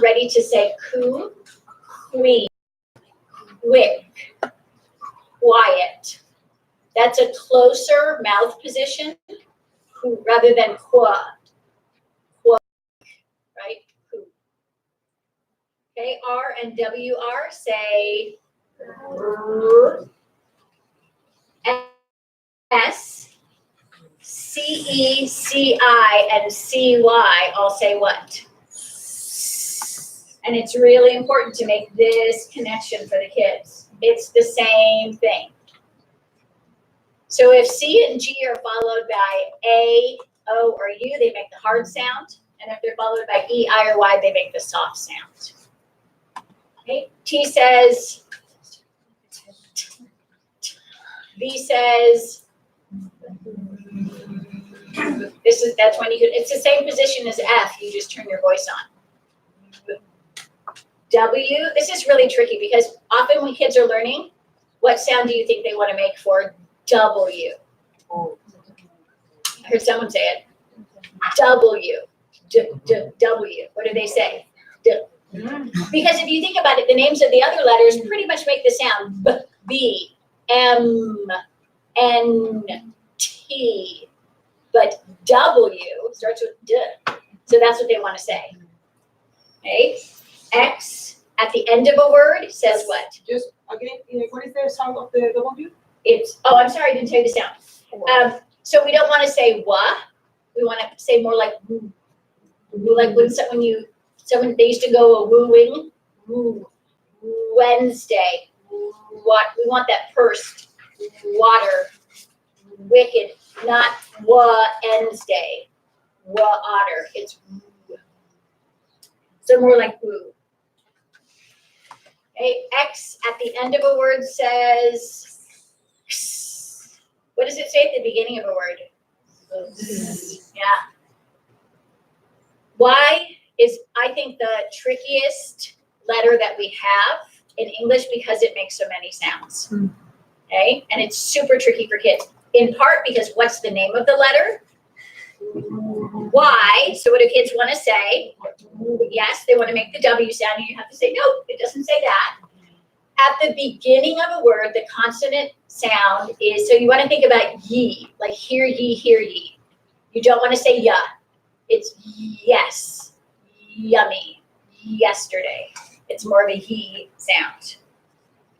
ready to say coo, queen, quick, quiet. That's a closer mouth position rather than qua. Qua, right? Coo. Okay, R and WR say S, CE, CI, and CY all say what? And it's really important to make this connection for the kids. It's the same thing. So if C and G are followed by A, O, or U, they make the hard sound. And if they're followed by E, I, or Y, they make the soft sound. Okay? T says, V says, that's when it's the same position as F, you just turn your voice on. W, this is really tricky because often when kids are learning, what sound do you think they want to make for W? I heard someone say it. W. W. What do they say? D. Because if you think about it, the names of the other letters pretty much make the sound B, B, M, N, T. But W starts with D. So that's what they want to say. Okay? X at the end of a word says what? Just again, what is the sound of the W? It's, oh, I'm sorry, I didn't tell you the sound. So we don't want to say wa. We want to say more like woo. Like when someone, they used to go a wooing, woo, Wednesday, what, we want that pursed, water, wicked, not Wednesday, otter, it's woo. So more like woo. Okay, X at the end of a word says, what does it say at the beginning of a word? Yeah. Y is, I think, the trickiest letter that we have in English because it makes so many sounds. Okay, and it's super tricky for kids. In part because what's the name of the letter? Y. So what do kids want to say? Yes, they want to make the W sound, and you have to say, no, it doesn't say that. At the beginning of a word, the consonant sound is, so you want to think about ye, like hear ye, hear ye. You don't want to say ya. It's yes, yummy, yesterday. It's more of a ye sound.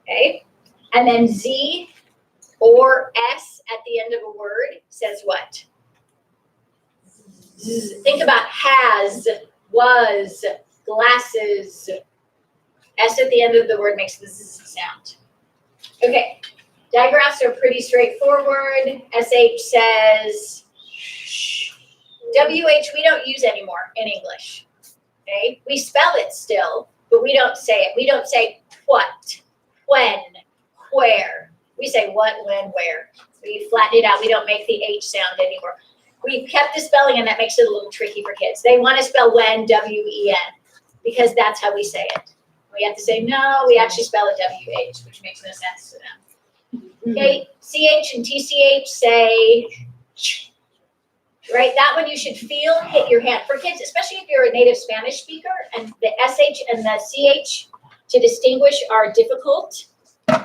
Okay? And then Z or S at the end of a word says what? Think about has, was, glasses. S at the end of the word makes the Z sound. Okay, digraphs are pretty straightforward. SH says shh. WH we don't use anymore in English. Okay, we spell it still, but we don't say it. We don't say what, when, where. We say what, when, where. We flatten it out. We don't make the H sound anymore. We've kept the spelling, and that makes it a little tricky for kids. They want to spell when, W-E-N, because that's how we say it. We have to say, no, we actually spell it W-H, which makes no sense to them. Okay, C-H and T-C-H say, right? That one you should feel hit your hand. For kids, especially if you're a native Spanish speaker, and the S-H and the C-H to distinguish are difficult.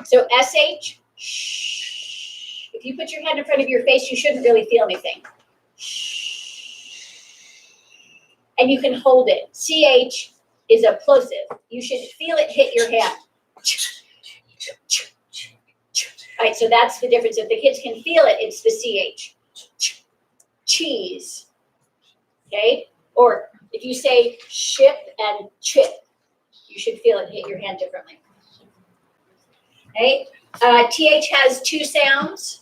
So S-H, shh. If you put your hand in front of your face, you shouldn't really feel anything. And you can hold it. C-H is a plosive. You should feel it hit your hand. Right, so that's the difference. If the kids can feel it, it's the CH. Cheese. Okay? Or if you say ship and chip, you should feel it hit your hand differently. Okay? TH has two sounds.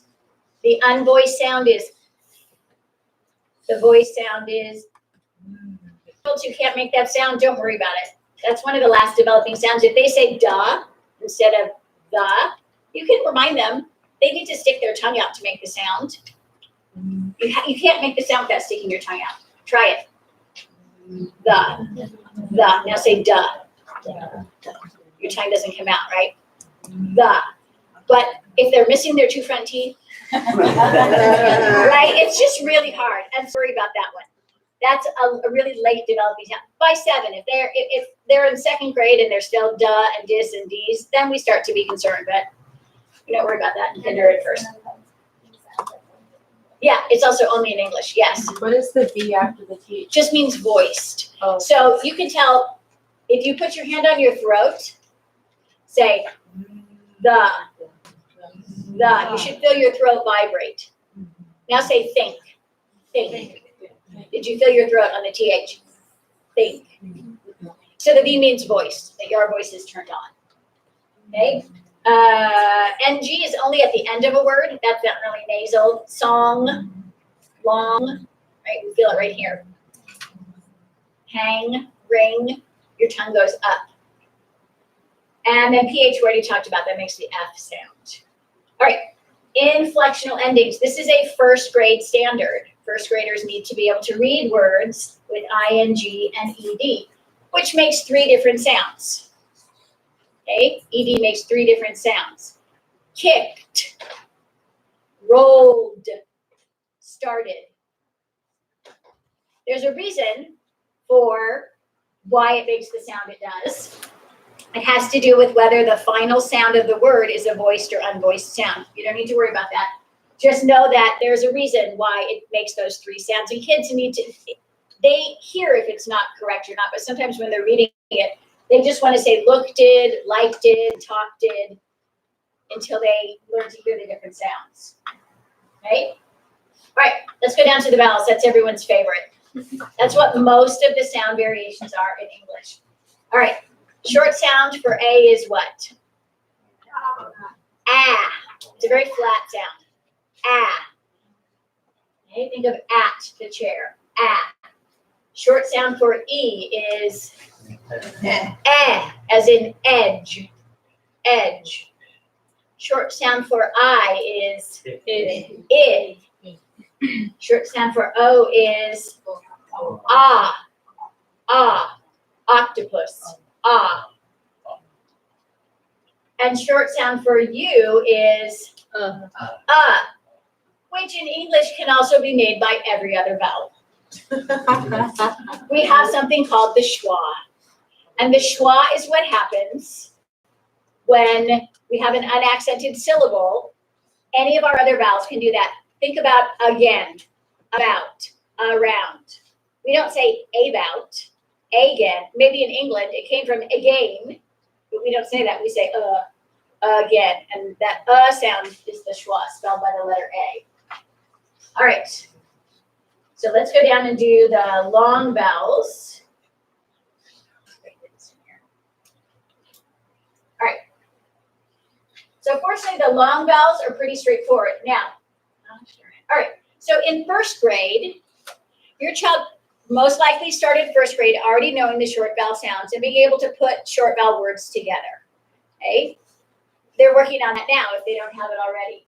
The unvoiced sound is, the voice sound is. You can't make that sound, don't worry about it. That's one of the last developing sounds. If they say duh instead of the, you can remind them they need to stick their tongue out to make the sound. You can't make the sound without sticking your tongue out. Try it. The. Now say duh. Your tongue doesn't come out, right? The. But if they're missing their two front teeth, right? It's just really hard. And sorry about that one. That's a really late developing sound. By 7, if they're in second grade and they're still duh and dis and d's, then we start to be concerned, but we don't worry about that in kinder at first. Yeah, it's also only in English, yes. What is the V after the T? Just means voiced. Oh. So you can tell, if you put your hand on your throat, say the. You should feel your throat vibrate. Now say think. Think. Did you feel your throat on the TH? Think. So the V means voice, that your voice is turned on. Okay? NG is only at the end of a word. That's not really nasal. Song, long, right? We feel it right here. Hang, ring, your tongue goes up. And then PH we already talked about, that makes the F sound. All right, inflectional endings. This is a first grade standard. First graders need to be able to read words with ing and ed, which makes 3 different sounds. Okay, ed makes 3 different sounds. Kicked, rolled, started. There's a reason for why it makes the sound it does. It has to do with whether the final sound of the word is a voiced or unvoiced sound. You don't need to worry about that. Just know that there's a reason why it makes those 3 sounds. And kids they hear if it's not correct or not, but sometimes when they're reading it, they just want to say looked did, liked did, talked did, until they learn to hear the different sounds. Okay? All right, let's go down to the vowels. That's everyone's favorite. That's what most of the sound variations are in English. All right. Short sound for A is what? Ah. It's a very flat sound. Ah. Okay, think of at the chair. Ah. Short sound for E is eh, as in edge. Edge. Short sound for I is id. Short sound for O is ah. Ah. Octopus. Ah. And short sound for U is which in English can also be made by every other vowel. We have something called the schwa. And the schwa is what happens when we have an unaccented syllable. Any of our other vowels can do that. Think about again, about, around. We don't say about. Again, maybe in England it came from again, but we don't say that. We say again, and that sound is the schwa, spelled by the letter A. All right, so let's go down and do the long vowels. All right, so fortunately the long vowels are pretty straightforward. Now, all right, so in first grade, your child most likely started first grade already knowing the short vowel sounds and being able to put short vowel words together, okay? They're working on that now if they don't have it already.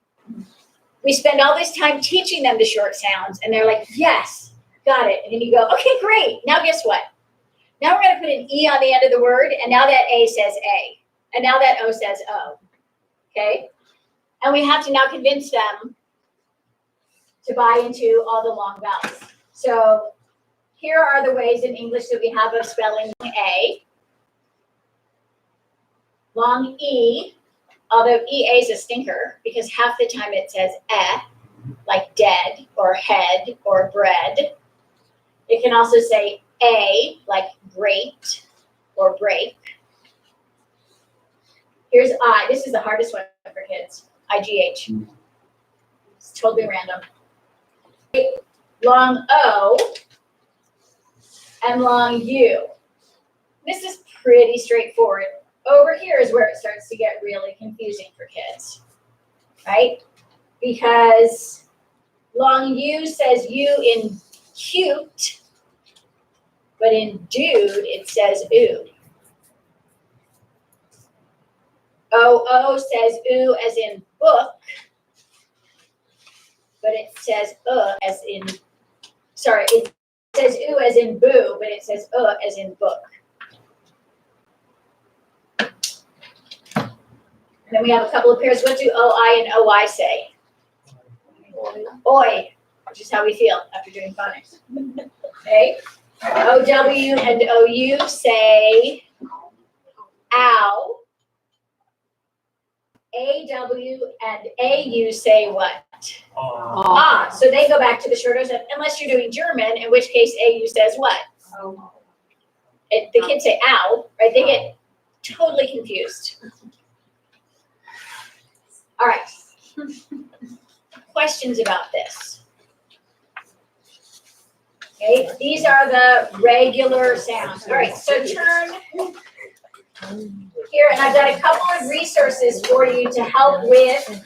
We spend all this time teaching them the short sounds and they're like, yes, got it. And then you go, okay, great. Now guess what? Now we're gonna put an E on the end of the word and now that A says A. And now that O says O, okay? And we have to now convince them to buy into all the long vowels. So here are the ways in English that we have of spelling A. Long E, although EA is a stinker because half the time it says like dead or head or bread. It can also say A, like great or break. Here's I. This is the hardest one for kids. IGH. It's totally random. Long O and long U. This is pretty straightforward. Over here is where it starts to get really confusing for kids, right? Because long U says U in cute, but in dude it says ooh. O says ooh as in book, but it says as in, sorry, it says ooh as in boo, but it says as in book. And then we have a couple of pairs. What do OI and OI say? Oi, which is how we feel after doing phonics. Okay, OW and OU say ow. AW and AU say what? Ah, so they go back to the short O's, unless you're doing German, in which case AU says what? The kids say ow, right? They get totally confused. All right. Questions about this? Okay, these are the regular sounds. All right, so turn here, and I've got a couple of resources for you to help with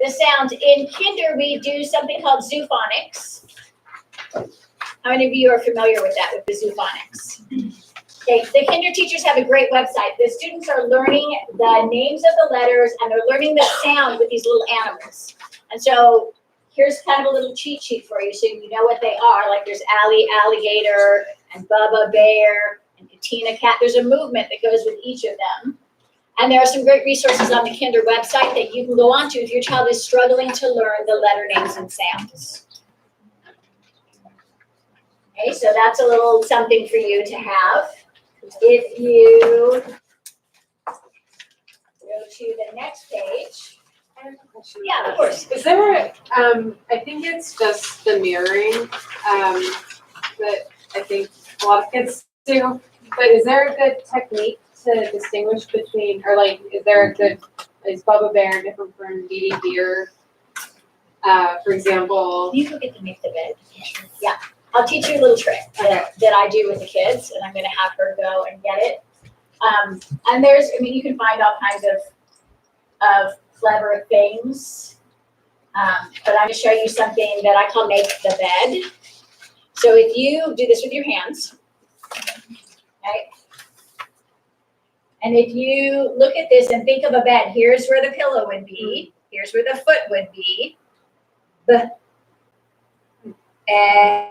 the sounds. In kinder, we do something called zoophonics. How many of you are familiar with that, with the zoophonics? Okay, the kinder teachers have a great website. The students are learning the names of the letters, and they're learning the sound with these little animals. And so here's kind of a little cheat sheet for you so you know what they are. Like there's Allie, alligator, and Bubba, bear, and Katina, cat. There's a movement that goes with each of them. And there are some great resources on the kinder website that you can go on to if your child is struggling to learn the letter names and sounds. Okay, so that's a little something for you to have. If you go to the next page. Yeah, of course. Is there, I think it's just the mirroring, that I think a lot of kids do, but is there a good technique to distinguish between, or like, is Bubba Bear different from Dee Dee Deer? For example. You go get to make the bed. Yeah, I'll teach you a little trick that I do with the kids, and I'm gonna have her go and get it. And you can find all kinds of clever things. But I'm gonna show you something that I call make the bed. So if you do this with your hands, okay? And if you look at this and think of a bed, here's where the pillow would be, here's where the foot would be, and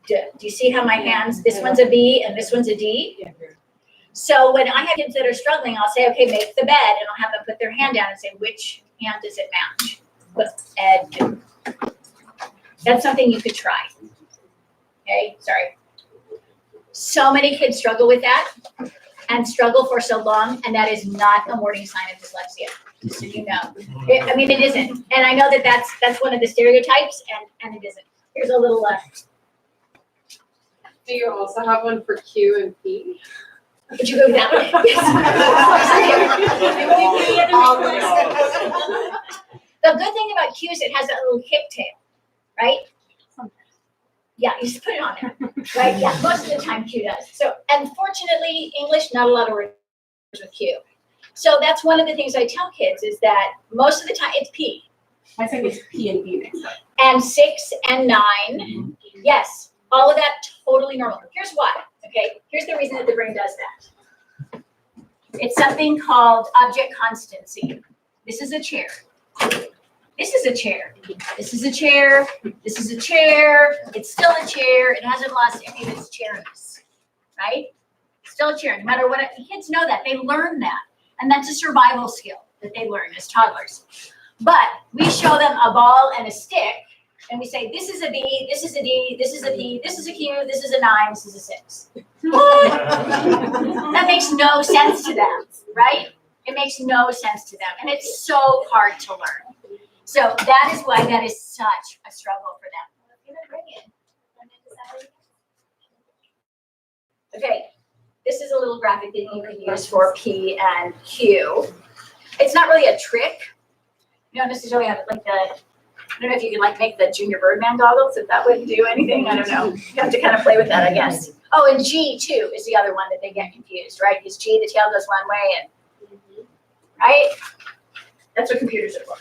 do you see how my hands, this one's a B and this one's a D? So when I have kids that are struggling, I'll say, okay, make the bed, and I'll have them put their hand down and say, which hand does it match? And that's something you could try. Okay, sorry. So many kids struggle with that and struggle for so long, and that is not a warning sign of dyslexia, just so you know. It isn't. And I know that that's one of the stereotypes, and it isn't. Here's a little Do you also have one for Q and P? would you go with that one? Yes. The good thing about Q is it has that little kick tail, right? Yeah, you just put it on there, right? Yeah, most of the time Q does. So, unfortunately, English, not a lot of words with Q. So that's one of the things I tell kids is that most of the time it's P. I think it's P and B next time. And 6 and 9, yes, all of that totally normal. Here's why, okay? Here's the reason that the brain does that. It's something called object constancy. This is a chair. This is a chair. This is a chair. This is a chair. It's still a chair. It hasn't lost any of its chairness, right? Still a chair. No matter what, kids know that. They learn that. And that's a survival skill that they learn as toddlers. But we show them a ball and a stick, and we say, this is a B, this is a D, this is a P, this is a Q, this is a 9, this is a 6. That makes no sense to them, right? It makes no sense to them. And it's so hard to learn. So that is why that is such a struggle for them. Okay, this is a little graphic that you can use for P and Q. It's not really a trick. You don't necessarily have like I don't know if you can like make the Junior Birdman goggles, if that would do anything. I don't know. You have to kind of play with that, I guess. Oh, and G too is the other one that they get confused, right? Because G, the tail goes one way, and right? That's what computers are for.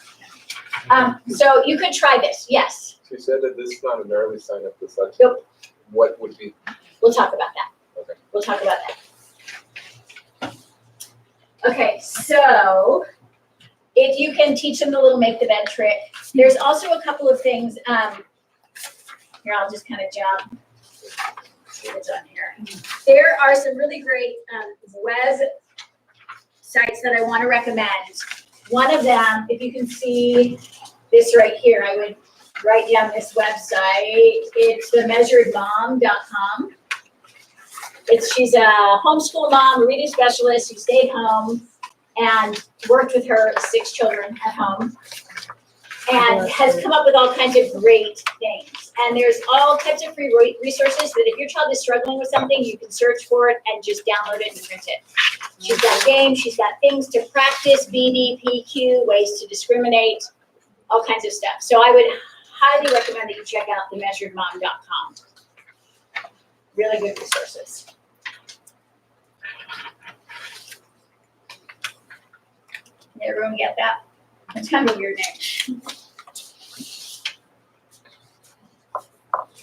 So you could try this, yes. You said that this is not an early sign of dyslexia. Nope. What would be? We'll talk about that. Okay. We'll talk about that. Okay, so if you can teach them the little make the bed trick, there's also a couple of things. Here, I'll just kind of jump. See what's on here. There are some really great web sites that I want to recommend. One of them, if you can see this right here, I would write down this website. It's themeasuredmom.com. She's a homeschool mom, a reading specialist who stayed home and worked with her 6 children at home and has come up with all kinds of great things. And there's all types of free resources that if your child is struggling with something, you can search for it and just download it and print it. She's got games, she's got things to practice, BD, PQ, ways to discriminate, all kinds of stuff. So I would highly recommend that you check out themeasuredmom.com. Really good resources. Did everyone get that? It's kind of a weird name.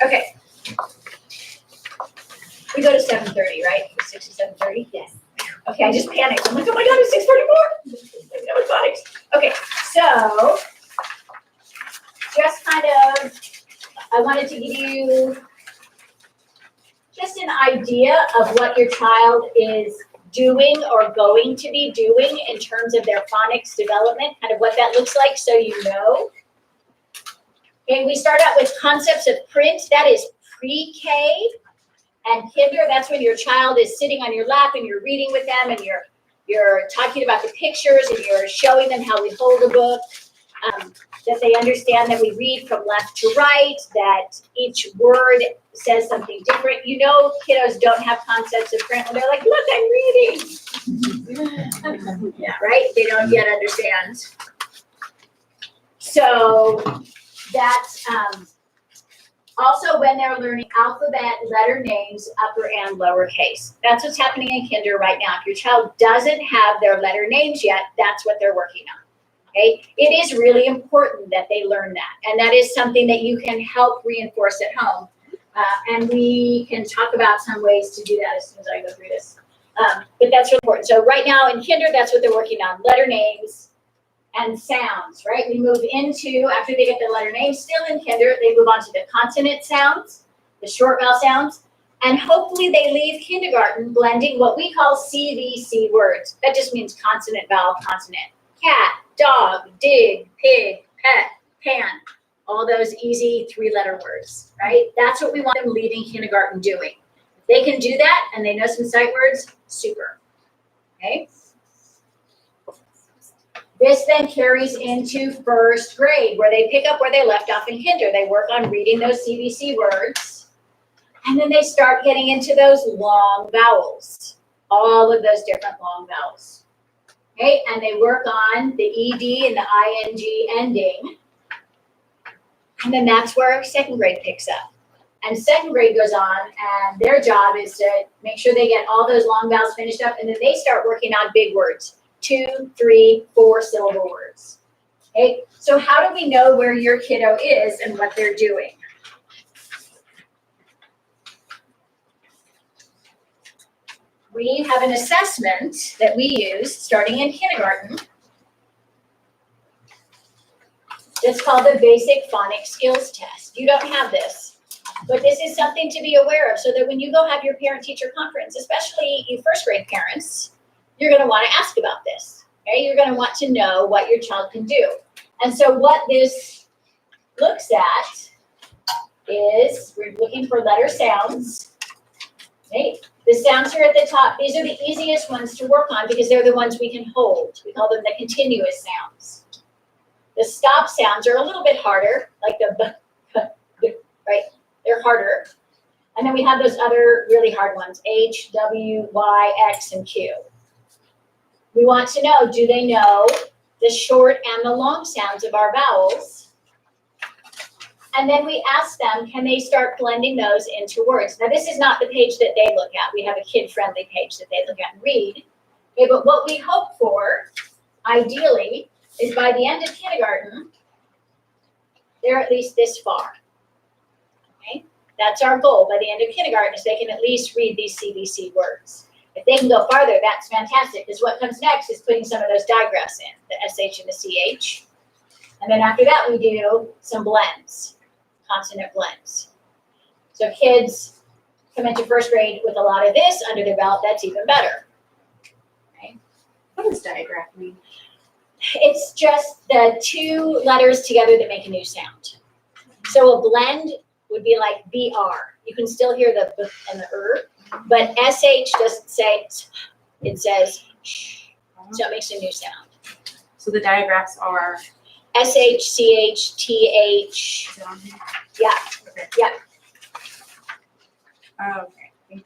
Okay. We go to 7:30, right? 6 to 7:30? Yes. Okay, I just panicked. I'm like, oh my God, it's 6:44. That was phonics. Okay, so just kind of, I wanted to give you just an idea of what your child is doing or going to be doing in terms of their phonics development, kind of what that looks like so you know. Okay, we start out with concepts of print. That is pre-K and kinder. That's when your child is sitting on your lap and you're reading with them and you're talking about the pictures and you're showing them how we hold a book, that they understand that we read from left to right, that each word says something different. You know, kiddos don't have concepts of print when they're like, look, I'm reading. Yeah, right? They don't yet understand. So that's also when they're learning alphabet, letter names, upper and lower case. That's what's happening in kinder right now. If your child doesn't have their letter names yet, that's what they're working on. Okay? It is really important that they learn that. And that is something that you can help reinforce at home. And we can talk about some ways to do that as soon as I go through this. But that's really important. So right now in kinder, that's what they're working on, letter names and sounds, right? We move into, after they get the letter names, still in kinder, they move on to the consonant sounds, the short vowel sounds, and hopefully they leave kindergarten blending what we call CVC words. That just means consonant, vowel, consonant. Cat, dog, dig, pig, pet, pan. All those easy 3-letter words, right? That's what we want them leaving kindergarten doing. If they can do that and they know some sight words, super, okay? This then carries into first grade where they pick up where they left off in kinder. They work on reading those CVC words and then they start getting into those long vowels, all of those different long vowels, okay? And they work on the ED and the ING ending. And then that's where second grade picks up. And second grade goes on, and their job is to make sure they get all those long vowels finished up, and then they start working on big words, 2, 3, 4 syllable words. Okay, so how do we know where your kiddo is and what they're doing? We have an assessment that we use starting in kindergarten. It's called the Basic Phonics Skills Test. You don't have this, but this is something to be aware of so that when you go have your parent-teacher conference, especially you first grade parents, you're going to want to ask about this. Okay, you're going to want to know what your child can do. And so what this looks at is we're looking for letter sounds. Okay, the sounds here at the top, these are the easiest ones to work on because they're the ones we can hold. We call them the continuous sounds. The stop sounds are a little bit harder, like the right? They're harder. And then we have those other really hard ones, H, W, Y, X, and Q. We want to know, do they know the short and the long sounds of our vowels? And then we ask them, can they start blending those into words? Now, this is not the page that they look at. We have a kid-friendly page that they look at and read. Okay, but what we hope for, ideally, is by the end of kindergarten, they're at least this far. Okay? That's our goal by the end of kindergarten, is they can at least read these CVC words. If they can go farther, that's fantastic, because what comes next is putting some of those digraphs in, the SH and the CH. And then after that, we do some blends, consonant blends. So kids come into first grade with a lot of this under their belt, that's even better. Okay? What does digraph mean? It's just the 2 letters together that make a new sound. So a blend would be like BR. You can still hear the B and the but SH doesn't say, it says sh. So it makes a new sound. So the digraphs are. SH, CH, TH. Is it on here? Yeah. Okay. Yeah. Okay.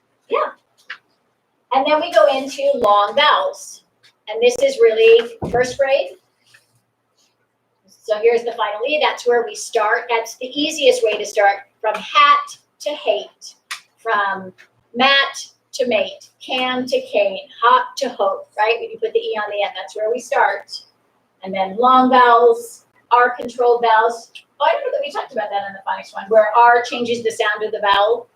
And then we go into long vowels. And this is really first grade. So here's the final E. That's where we start. That's the easiest way to start, from hat to hate, from mat to mate, can to cane, hop to hope, right? When you put the E on the end, that's where we start. And then long vowels, R controlled vowels. Oh, I don't know that we talked about that on the phonics one, where R changes the sound of the vowel.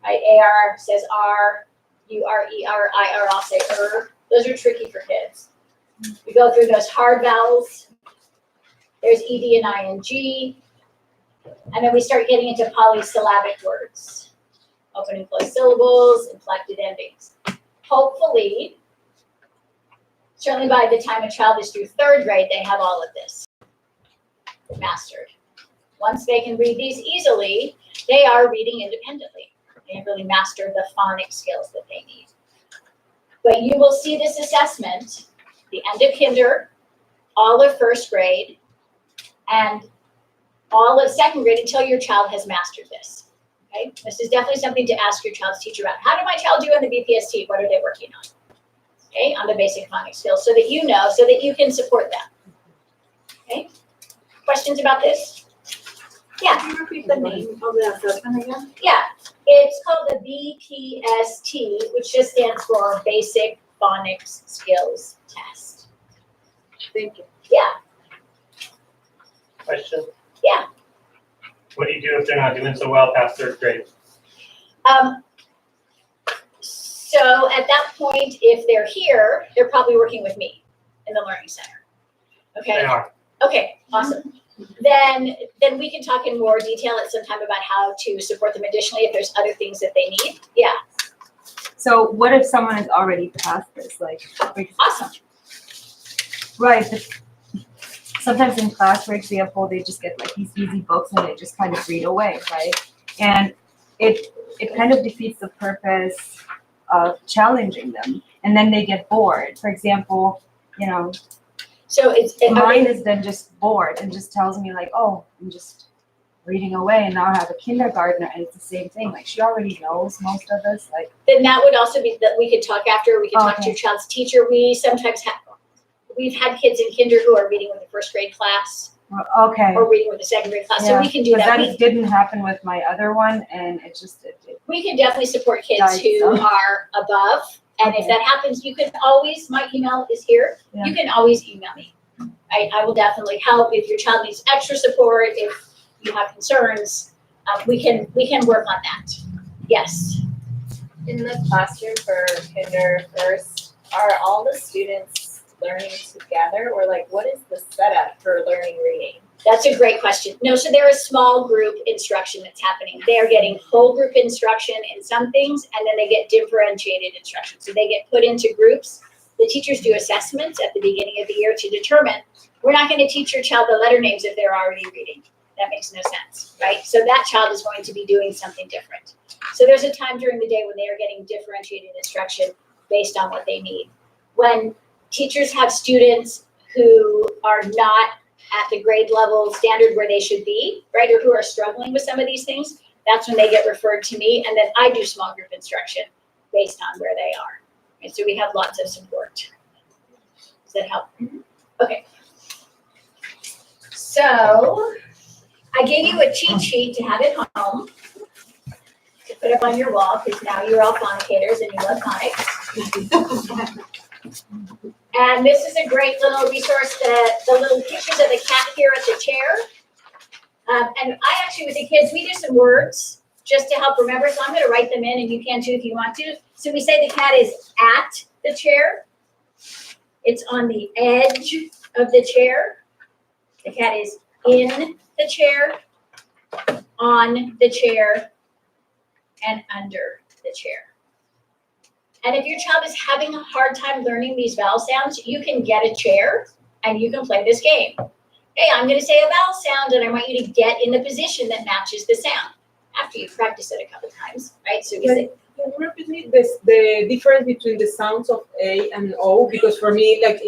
Right? AR says R, UR, IR, I'll say Those are tricky for kids. We go through those hard vowels. There's ED and ING. And then we start getting into polysyllabic words. Open and closed syllables, inflected endings. Hopefully, certainly by the time a child is through third grade, they have all of this mastered. Once they can read these easily, they are reading independently. They have really mastered the phonics skills that they need. But you will see this assessment, the end of kinder, all of first grade, and all of second grade until your child has mastered this. Okay? This is definitely something to ask your child's teacher about. How did my child do on the BPST? What are they working on? Okay, on the basic phonics skills, so that you know, so that you can support them. Okay? Questions about this? Yeah. Can you repeat the name of the assessment again? Yeah, it's called the BPST, which just stands for Basic Phonics Skills Test. Thank you. Yeah, Question? Yeah. What do you do if they're not doing so well past third grade? So at that point, if they're here, they're probably working with me in the Learning Center. They Okay, are. okay, awesome. Then we can talk in more detail at some time about how to support them additionally if there's other things that they need. Yeah, So what if someone has already passed this? Like, awesome. right, but sometimes in class, for example, they just get like these easy books and they just kind of read away, right? And it kind of defeats the purpose of challenging them. And then they get bored. For example, So mine is then just bored and just tells me like, oh, I'm just reading away, and now I have a kindergartner and it's the same thing. Like, she already knows most of this. Like, then that would also be that we could talk after. We could talk to Okay. your child's teacher. We've had kids in kinder who are reading with the first grade class okay. or reading with the second grade class. So Yeah, we can do 'cause that. didn't happen with my other one, and it just We can definitely support kids Right, who so- are above. And if Okay. that happens, you can always, my email is here. Yeah. You can always email me. I will definitely help if your child needs extra support, if you have concerns. We can work on that. Yes. In the classroom for kinder first, are all the students learning together, or like what is the setup for learning reading? That's a great question. No, so there is small group instruction that's happening. They are getting whole group instruction in some things, and then they get differentiated instruction. So they get put into groups. The teachers do assessments at the beginning of the year to determine, we're not going to teach your child the letter names if they're already reading. That makes no sense, right? So that child is going to be doing something different. So there's a time during the day when they are getting differentiated instruction based on what they need. When teachers have students who are not at the grade level standard where they should be, right, or who are struggling with some of these things, that's when they get referred to me, and then I do small group instruction based on where they are. And so we have lots of support. Does that help? Okay. So I gave you a cheat sheet to have at home, to put up on your wall, because now you're all phonicators and you love phonics. And this is a great little resource, the little pictures of the cat here at the chair. And I actually, with the kids, we do some words just to help remember, so I'm gonna write them in, and you can too if you want to. So we say the cat is at the chair. It's on the edge of the chair. The cat is in the chair, on the chair, and under the chair. And if your child is having a hard time learning these vowel sounds, you can get a chair and you can play this game. hey, I'm gonna say a vowel sound and I want you to get in the position that matches the sound. After you practice it a couple times, right? So you say, Can you repeat me the difference between the sounds of A and O? Because for me, like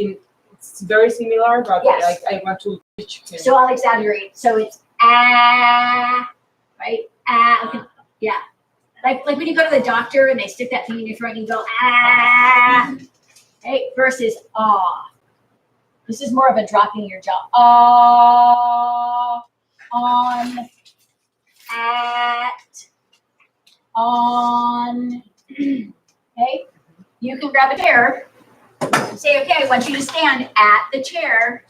it's very similar, but Yes. I want to teach him. so I'll exaggerate. So it's ah, right? Ah, okay. Yeah. Like when you go to the doctor and they stick that thing in your throat and you go ah, right? Versus ah. This is more of a dropping your jaw. Ah, on, at, on. Okay? You can grab a chair and say, okay, I want you to stand at the chair.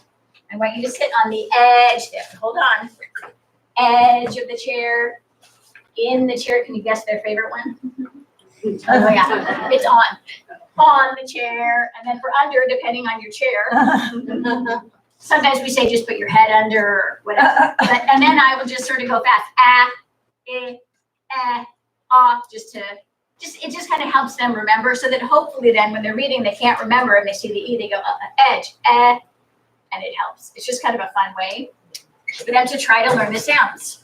I want you to sit on the edge there. Hold on. Edge of the chair. In the chair. Can you guess their favorite one? Oh yeah. It's on. On the chair. And then for under, depending on your chair. Sometimes we say just put your head under or whatever. But, and then I will just sort of go fast. Ah, off, it just kind of helps them remember, so that hopefully then when they're reading, they can't remember and they see the E, they go edge, and it helps. It's just kind of a fun way for them to try to learn the sounds.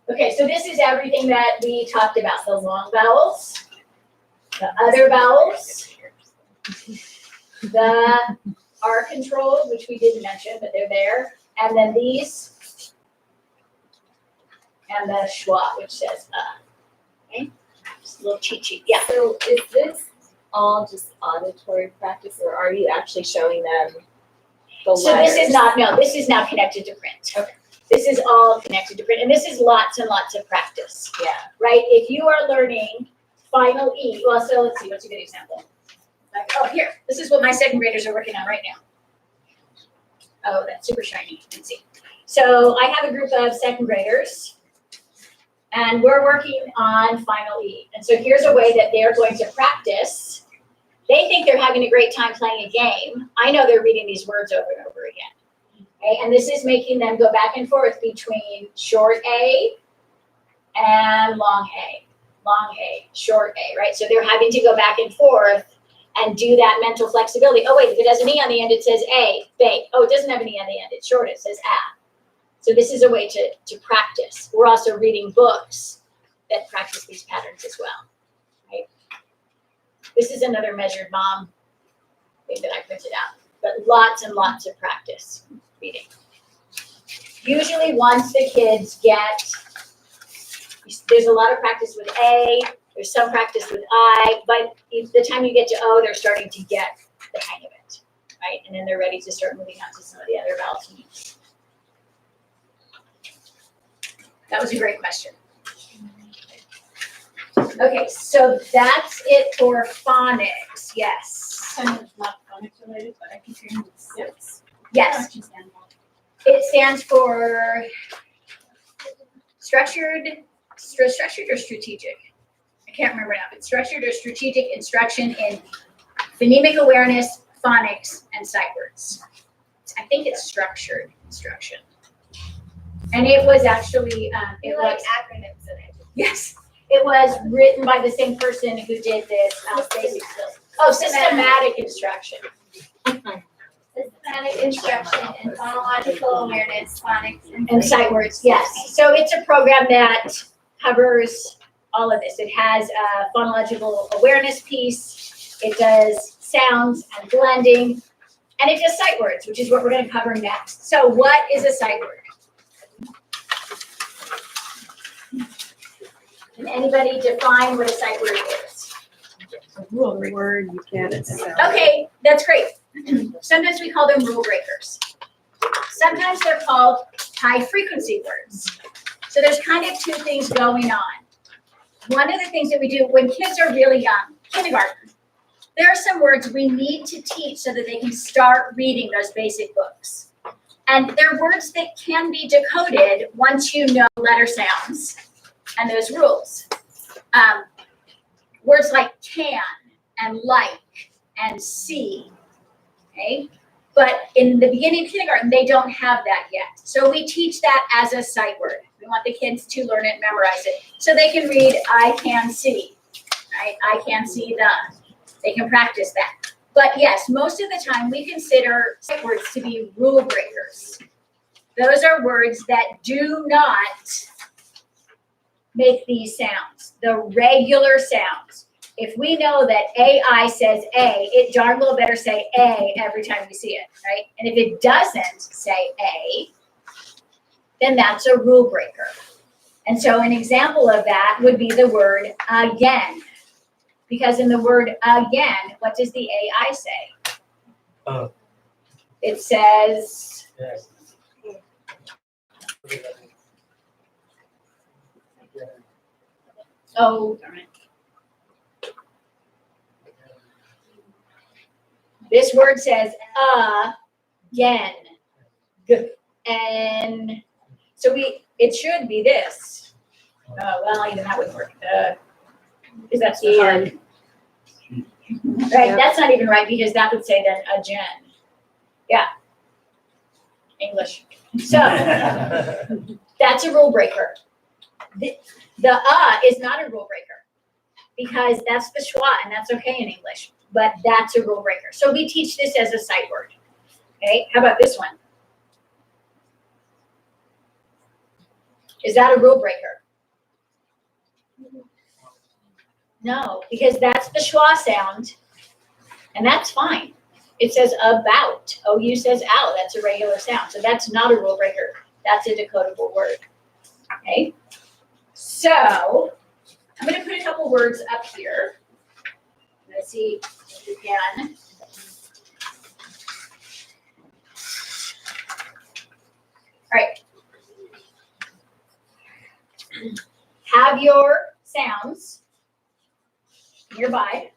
Okay, so this is everything that we talked about, the long vowels, the other vowels, the R controls, which we didn't mention, but they're there, and then these, and the schwa, which says okay? Just a little cheat sheet, yeah. So is this all just auditory practice, or are you actually showing them the letters? So this is not, no, this is now connected to print. Okay. This is all connected to print, and this is lots and lots of practice, Yeah. right? If you are learning final E, well, so let's see, what's a good example? Like, oh, here, this is what my second graders are working on right now. Oh, that's super shiny, let's see. So I have a group of second graders, and we're working on final E. And so here's a way that they're going to practice. They think they're having a great time playing a game. I know they're reading these words over and over again. Okay, and this is making them go back and forth between short A and long A. Long A, short A, right? So they're having to go back and forth and do that mental flexibility. Oh, wait, if it has an E on the end, it says A, bay. Oh, it doesn't have an E on the end, it's short, it says A. So this is a way to practice. We're also reading books that practice these patterns as well, right? This is another measured mom thing that I printed out, but lots and lots of practice reading. Usually once the kids get, there's a lot of practice with A, there's some practice with I, but the time you get to O, they're starting to get the hang of it, right? And then they're ready to start moving on to some of the other vowels. That was a great question. Okay, so that's it for phonics, yes. Kind of not phonics related, but I keep hearing SIPs. Yes, it stands for structured or strategic? I can't remember now, but structured or strategic instruction in phonemic awareness, phonics, and sight words. I think it's structured instruction. And it was actually, it was, acronyms in it. yes, it was written by the same person who did this basic skills. Oh, systematic instruction. Systematic instruction in phonological awareness, phonics, And sight words, yes. So it's a program that covers all of this. It has a phonological awareness piece. It does sounds and blending. And it does sight words, which is what we're going to cover next. So what is a sight word? Can anybody define what a sight word is? A rule word you can't sell. Okay, that's great. Sometimes we call them rule breakers. Sometimes they're called high frequency words. So there's kind of two things going on. One of the things that we do when kids are really young, kindergarten, there are some words we need to teach so that they can start reading those basic books. And they're words that can be decoded once you know letter sounds and those rules. Words like can and like and see, okay? But in the beginning of kindergarten, they don't have that yet. So we teach that as a sight word. We want the kids to learn it, memorize it. So they can read, I can see, right? I can see the. They can practice that. But yes, most of the time we consider sight words to be rule breakers. Those are words that do not make these sounds, the regular sounds. If we know that AI says A, it darn well better say A every time we see it, right? And if it doesn't say A, then that's a rule breaker. And so an example of that would be the word again. Because in the word again, what does the AI say? Oh. It says, Yes. oh, darn it. This word says again. And so it should be this. Well, even that wouldn't work. Because that's the hard. Right, that's not even right because that would say then a gen. Yeah. English. So that's a rule breaker. The is not a rule breaker because that's the schwa and that's okay in English, but that's a rule breaker. So we teach this as a sight word. Okay, how about this one? Is that a rule breaker? No, because that's the schwa sound, and that's fine. It says about. OU says out. That's a regular sound. So that's not a rule breaker. That's a decodable word. Okay? So I'm going to put a couple words up here. Let's see if we can. All right. Have your sounds nearby.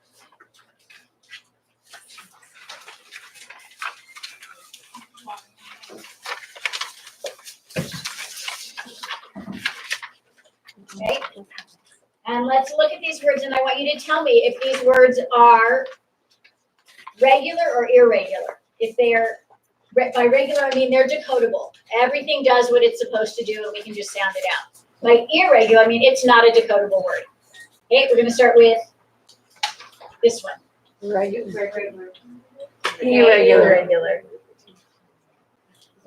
Okay. And let's look at these words, and I want you to tell me if these words are regular or irregular. If they are, by regular, I mean they're decodable. Everything does what it's supposed to do, and we can just sound it out. By irregular, I mean it's not a decodable word. Okay, we're going to start with this one. Irregular.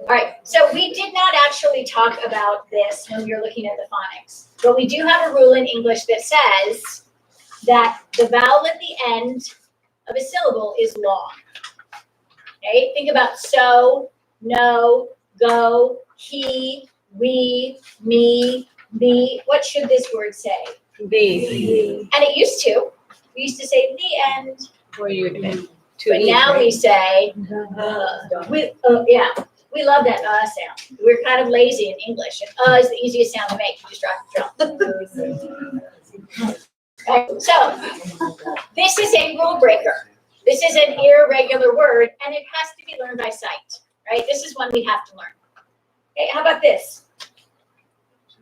All right, so we did not actually talk about this when we were looking at the phonics, but we do have a rule in English that says that the vowel at the end of a syllable is long. Okay, think about so, no, go, he, we, me, thee. What should this word say? The. And it used to. We used to say the end, For you to but eat, now right? we say yeah. We love that sound. We're kind of lazy in English, and is the easiest sound to make. You just drop the drum. Okay, so this is a rule breaker. This is an irregular word, and it has to be learned by sight, right? This is one we have to learn. Okay, how about this?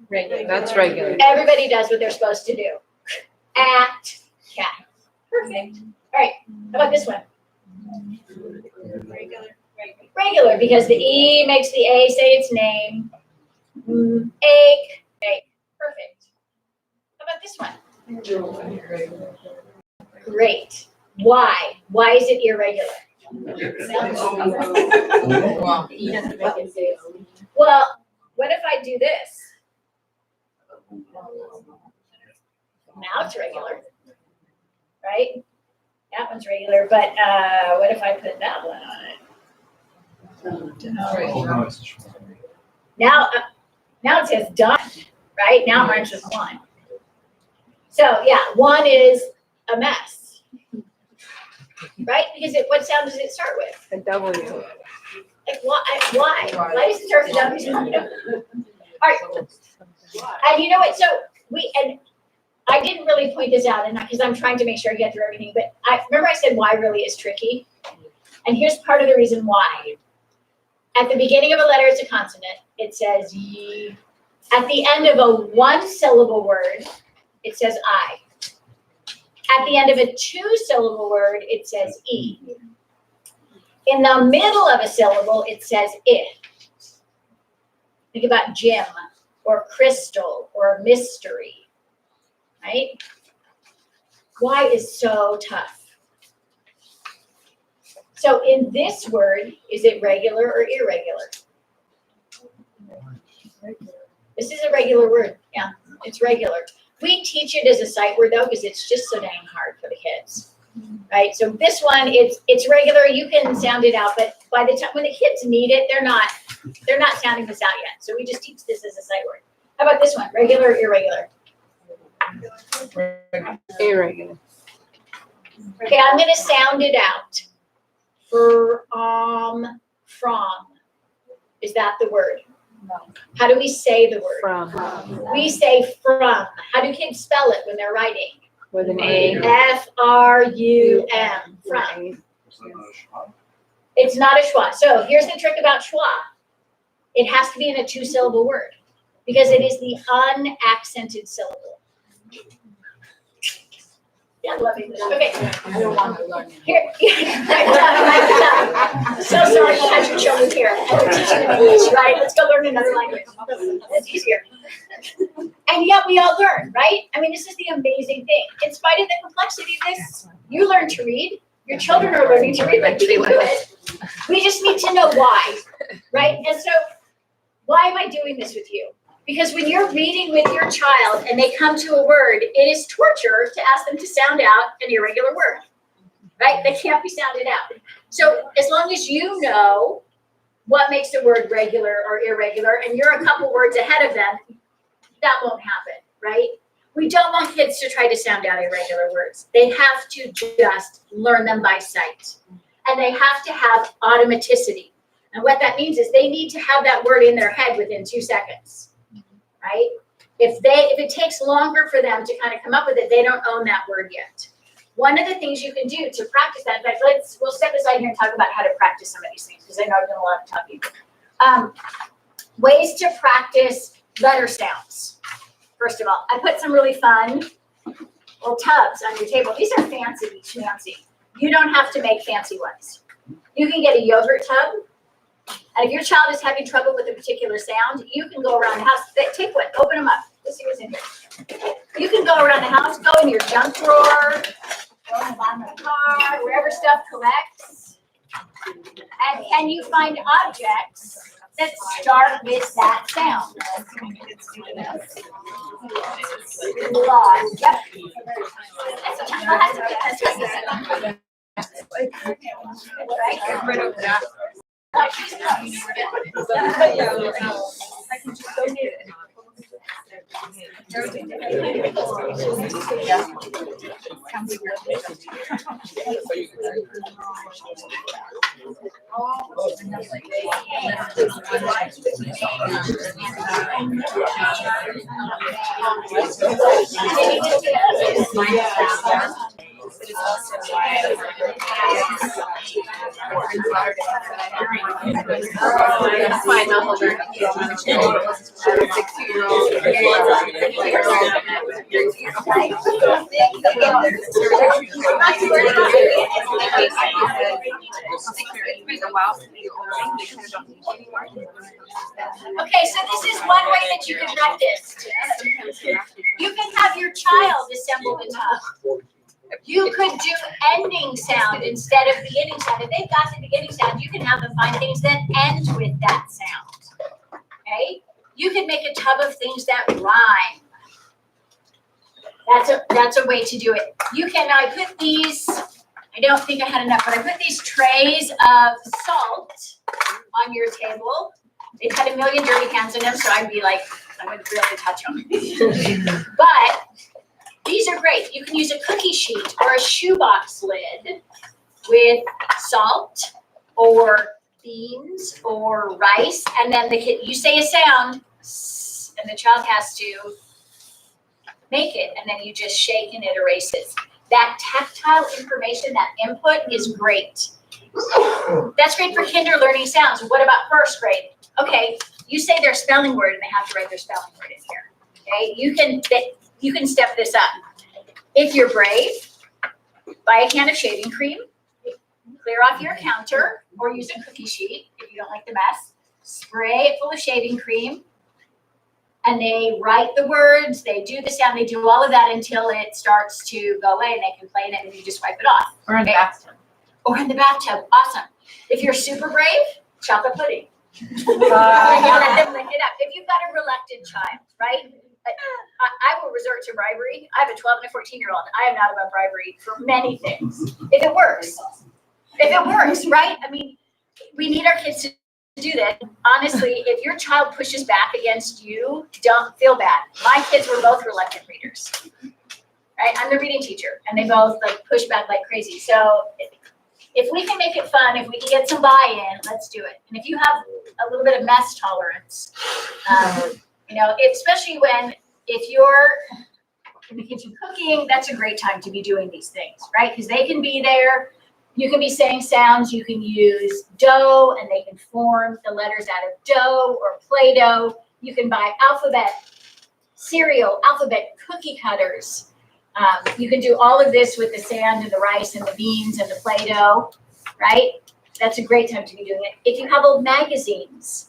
Regular. That's regular. Everybody does what they're supposed to do. At, cat. Perfect. All right, how about this one? Regular, because the E makes the A say its name. Egg. Okay, perfect. How about this one? Great. Why? Why is it irregular? Well, what if I do this? Now it's regular, right? That one's regular, but what if I put that one on it? Now it says done, right? Now it rhymes with one. So yeah, one is a mess, right? Because what sound does it start with? A W. Like why? Why does it start with W? All right. And you know what? So I didn't really point this out, and because I'm trying to make sure I get through everything, but I said why really is tricky, and here's part of the reason why. At the beginning of a letter, it's a consonant. It says ye. At the end of a one-syllable word, it says I. At the end of a two-syllable word, it says e. In the middle of a syllable, it says it. Think about Jim, or crystal, or mystery, right? Why is so tough? So in this word, is it regular or irregular? This is a regular word, yeah, it's regular. We teach it as a sight word though, because it's just so dang hard for the kids, right? So this one, it's regular, you can sound it out, but by the time, when the kids need it, they're not sounding this out yet. So we just teach this as a sight word. How about this one, regular or irregular? Irregular. Okay, I'm gonna sound it out. From. Is that the word? No. How do we say the word? From. We say from. How do kids spell it when they're writing? With an A. F-R-U-M, from. It's not a schwa. So here's the trick about schwa. It has to be in a 2-syllable word because it is the unaccented syllable. Yeah, love English. Okay. I don't want to learn. Here. So sorry you had your children here. And we're teaching them English, right? Let's go learn another language. That's easier. And yet we all learn, right? I mean, this is the amazing thing. In spite of the complexity of this, you learn to read. Your children are learning to read like we do it. We just need to know why, right? And so why am I doing this with you? Because when you're reading with your child and they come to a word, it is torture to ask them to sound out an irregular word, right? They can't be sounded out. So as long as you know what makes a word regular or irregular, and you're a couple words ahead of them, that won't happen, right? We don't want kids to try to sound out irregular words. They have to just learn them by sight. And they have to have automaticity. And what that means is they need to have that word in their head within 2 seconds. Right? If it takes longer for them to kind of come up with it, they don't own that word yet. One of the things you can do to practice that, in fact, we'll step aside here and talk about how to practice some of these things because I know I've done a lot of talking. Ways to practice letter sounds. First of all, I put some really fun little tubs on your table. These are fancy. You don't have to make fancy ones. You can get a yogurt tub. And if your child is having trouble with a particular sound, you can go around the house. Take one, open them up. Let's see what's in here. You can go around the house, go in your junk drawer, go in the bottom of the car, wherever stuff collects. And can you find objects that start with that sound? Laws. Yep. That's why I'm not holding. Okay, so this is one way that you can practice. You can have your child assemble the tub. You could do ending sound instead of beginning sound. If they've got the beginning sound, you can have them find things that end with that sound. Okay? You can make a tub of things that rhyme. That's a way to do it. I put these, I don't think I had enough, but I put these trays of salt on your table. They've had a million dirty hands in them, so I'd be like, I wouldn't really touch them. But these are great. You can use a cookie sheet or a shoebox lid with salt or beans or rice, and then you say a sound, and the child has to make it, and then you just shake and it erases. That tactile information, that input is great. That's great for kinder learning sounds. What about first grade? Okay, you say their spelling word and they have to write their spelling word in here. Okay, you can step this up. If you're brave, buy a can of shaving cream, clear off your counter, or use a cookie sheet if you don't like the mess. Spray it full of shaving cream, and they write the words, they do the sound, they do all of that until it starts to go away and they can play it and you just wipe it off. Or in bathtub. or in the bathtub, awesome. If you're super brave, chocolate pudding. Let them lick it up. If you've got a reluctant child, right? I will resort to bribery. I have a 12 and a 14-year-old. I am not about bribery for many things. If it works, right? I mean, we need our kids to do that. Honestly, if your child pushes back against you, don't feel bad. My kids were both reluctant readers, right? I'm the reading teacher, and they both like push back like crazy. So if we can make it fun, if we can get some buy-in, let's do it. And if you have a little bit of mess tolerance, you know, especially if you're in the kitchen cooking, that's a great time to be doing these things, right? Because they can be there. You can be saying sounds. You can use dough, and they can form the letters out of dough or Play-Doh. You can buy alphabet cereal, alphabet cookie cutters. You can do all of this with the sand and the rice and the beans and the Play-Doh, right? That's a great time to be doing it. If you have old magazines,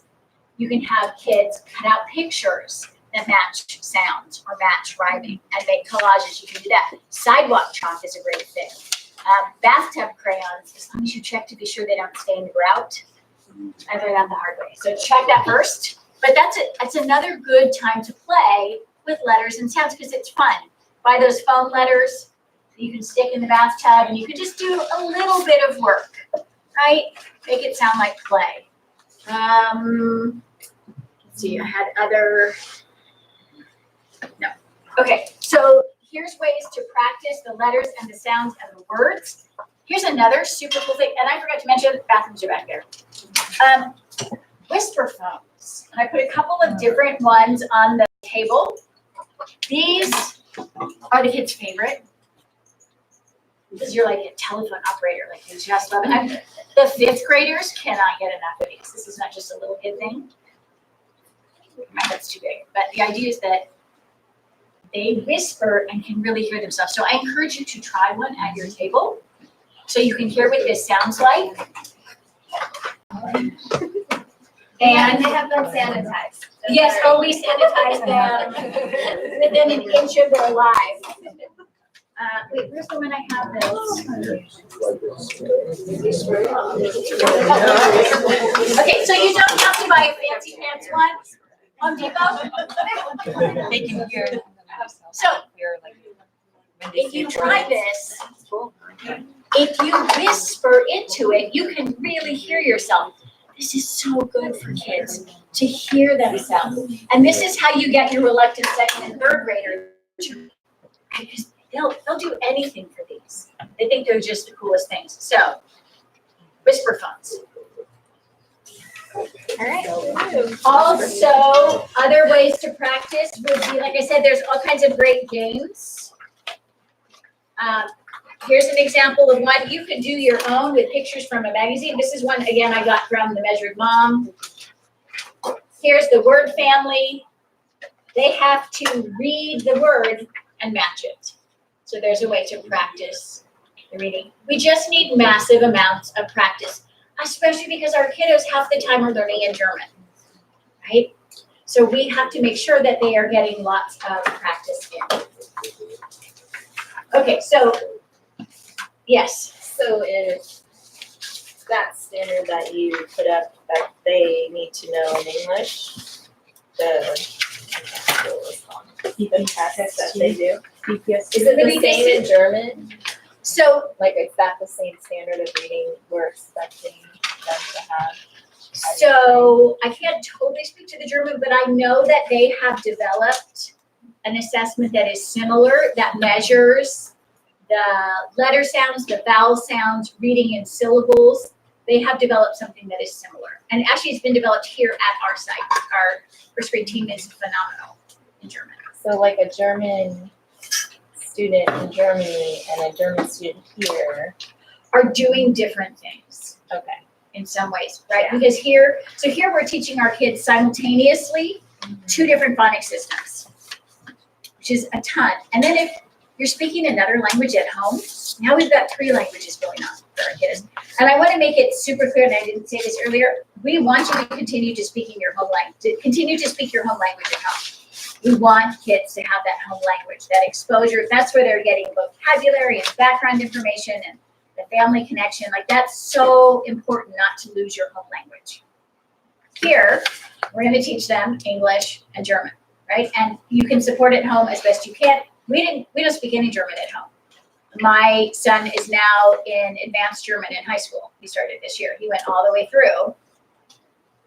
you can have kids cut out pictures that match sounds or match rhyming and make collages. You can do that. Sidewalk chalk is a great thing. Bathtub crayons, as long as you check to be sure they don't stain the grout. I learned that the hard way. So check that first. But that's another good time to play with letters and sounds because it's fun. Buy those foam letters that you can stick in the bathtub, and you can just do a little bit of work, right? Make it sound like play. Let's see, I had other. No. Okay, so here's ways to practice the letters and the sounds and the words. Here's another super cool thing, and I forgot to mention, bathrooms are back there. Whisper phones. And I put a couple of different ones on the table. These are the kids' favorite. Because you're like a telephone operator, like you just love it. The fifth graders cannot get enough of these. This is not just a little kid thing. My head's too big. But the idea is that they whisper and can really hear themselves. So I encourage you to try one at your table so you can hear what this sounds like. And they have them sanitized. yes, always sanitize them within an inch of their lives. Wait, where's the one I have this? Okay, so you don't have to buy a fancy pants one. Home Depot. They can hear. So if you try this, if you whisper into it, you can really hear yourself. This is so good for kids to hear themselves. And this is how you get your reluctant second and third grader to, because they'll do anything for these. They think they're just the coolest things. So, whisper phones. All right. Also, other ways to practice would be, like I said, there's all kinds of great games. Here's an example of one. You could do your own with pictures from a magazine. This is one, again, I got from The Measured Mom. Here's the word family. They have to read the word and match it. So there's a way to practice the reading. We just need massive amounts of practice, especially because our kiddos half the time are learning in German, right? So we have to make sure that they are getting lots of practice in. Okay, so, yes. So if that standard that you put up that they need to know in English, the test that they do, is it the same in German? So, Like, is that the same standard of reading we're expecting them to have? so I can't totally speak to the German, but I know that they have developed an assessment that is similar, that measures the letter sounds, the vowel sounds, reading in syllables. They have developed something that is similar. And actually it's been developed here at our site. Our first grade team is phenomenal in German. So like a German student in Germany and a German student here. Are doing different things. Okay. In some ways, right? Because here we're teaching our kids simultaneously two different phonic systems, which is a ton. And then if you're speaking another language at home, now we've got 3 languages going on for our kids. And I want to make it super clear, and I didn't say this earlier, we want you to continue to speak in your home language, continue to speak your home language at home. We want kids to have that home language, that exposure. That's where they're getting vocabulary and background information and the family connection, like that's so important not to lose your home language. Here, we're gonna teach them English and German, right? And you can support it at home as best you can. We don't speak any German at home. My son is now in advanced German in high school. He started this year. He went all the way through.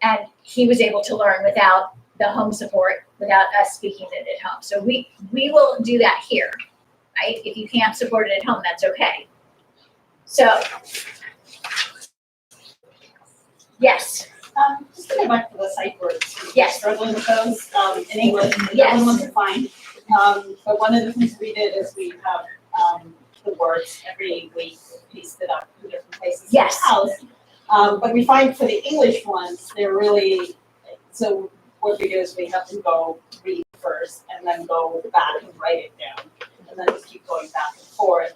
And he was able to learn without the home support, without us speaking it at home. So we will do that here, right? If you can't support it at home, that's okay. So, yes, Just to go back to the sight words. Yes. Struggling with those, in English, and the Yes. other ones are fine. But one of the things we did is we have, the words every week pasted up in different places in the Yes. house. But we find for the English ones, they're really, so what we do is we have them go read first and then go back and write it down. And then just keep going back and forth.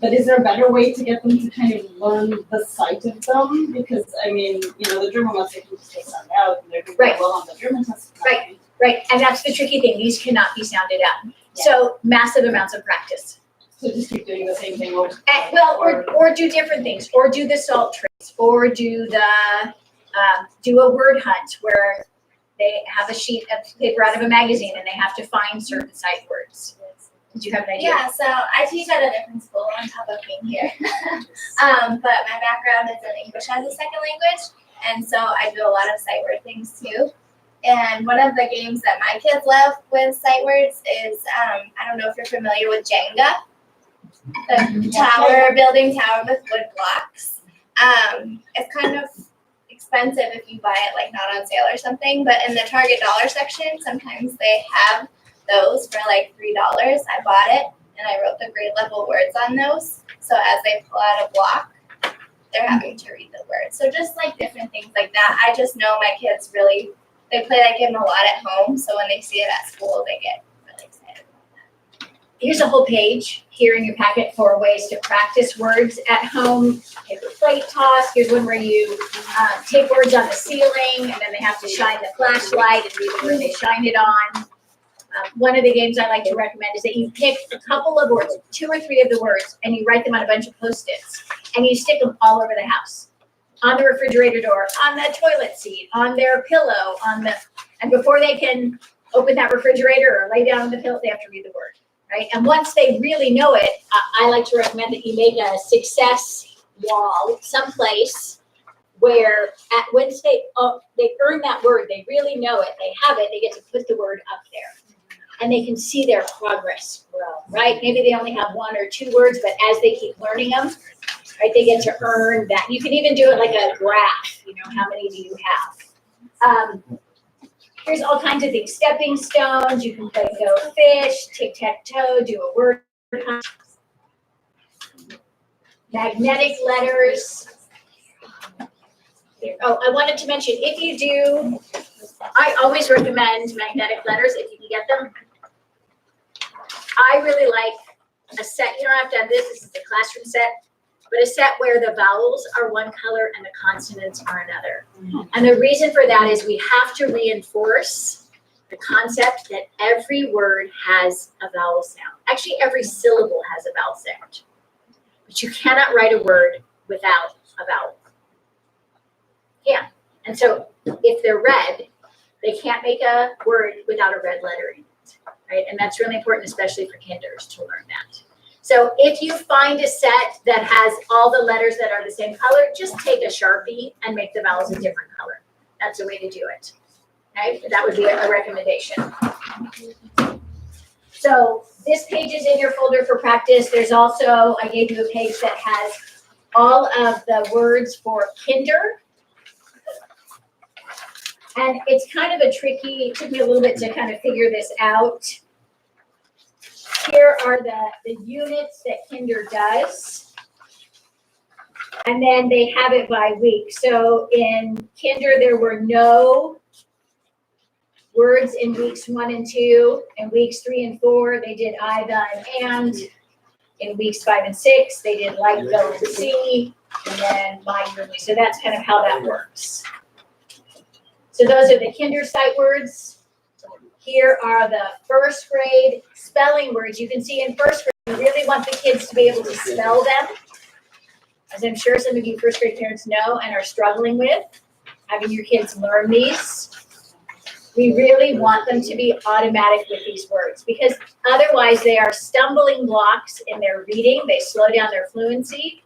But is there a better way to get them to kind of learn the sight of them? Because, I mean, the German ones, they can just get sound out and they're doing Right. well on the German test. Right. Right, and that's the tricky thing. These cannot be sounded out. So massive amounts of practice. So just keep doing the same thing over. And, well, or do different things, or do the salt trace, or do do a word hunt where they have a sheet of paper out of a magazine and they have to find certain sight words. Did you have an idea? Yeah, so I teach at a different school on top of being here. But my background is in English as a second language, and so I do a lot of sight word things too. And one of the games that my kids love with sight words is, I don't know if you're familiar with Jenga, the building tower with wood blocks. It's kind of expensive if you buy it like not on sale or something, but in the Target dollar section, sometimes they have those for like $3. I bought it and I wrote the grade level words on those. So as they pull out a block, they're having to read the words. So just like different things like that. I just know my kids really, they play that game a lot at home. So when they see it at school, they get really excited about that. Here's a whole page here in your packet for ways to practice words at home. Paper plate toss. Here's one where you take words on the ceiling and then they have to shine the flashlight and read the word they shine it on. One of the games I like to recommend is that you pick a couple of words, 2 or 3 of the words, and you write them on a bunch of Post-its, and you stick them all over the house, on the refrigerator door, on the toilet seat, on their pillow, and before they can open that refrigerator or lay down on the pillow, they have to read the word, right? And once they really know it, I like to recommend that you make a success wall someplace where once they earn that word, they really know it, they have it, they get to put the word up there. And they can see their progress grow, right? Maybe they only have 1 or 2 words, but as they keep learning them, right, they get to earn that. You can even do it like a graph, how many do you have? Here's all kinds of things. Stepping stones, you can play Go Fish, tic-tac-toe, do a word hunt. Magnetic letters. Oh, I wanted to mention, if you do, I always recommend magnetic letters if you can get them. I really like a set, you don't have to have this is the classroom set, but a set where the vowels are one color and the consonants are another. And the reason for that is we have to reinforce the concept that every word has a vowel sound. Actually, every syllable has a vowel sound. But you cannot write a word without a vowel. Yeah, and so if they're red, they can't make a word without a red letter in it, right? And that's really important, especially for kinders, to learn that. So if you find a set that has all the letters that are the same color, just take a Sharpie and make the vowels a different color. That's a way to do it, okay? That would be a recommendation. So this page is in your folder for practice. There's also, I gave you a page that has all of the words for kinder. And it's kind of it took me a little bit to kind of figure this out. Here are the units that kinder does. And then they have it by week. So in kinder, there were no words in weeks 1 and 2. In weeks 3 and 4, they did I, the, and. In weeks 5 and 6, they did like, go, and see, and then my, your, so that's kind of how that works. So those are the kinder sight words. Here are the first grade spelling words. You can see in first grade, You really want the kids to be able to spell them, as I'm sure some of you first grade parents know and are struggling with, having your kids learn these. We really want them to be automatic with these words because otherwise they are stumbling blocks in their reading, they slow down their fluency,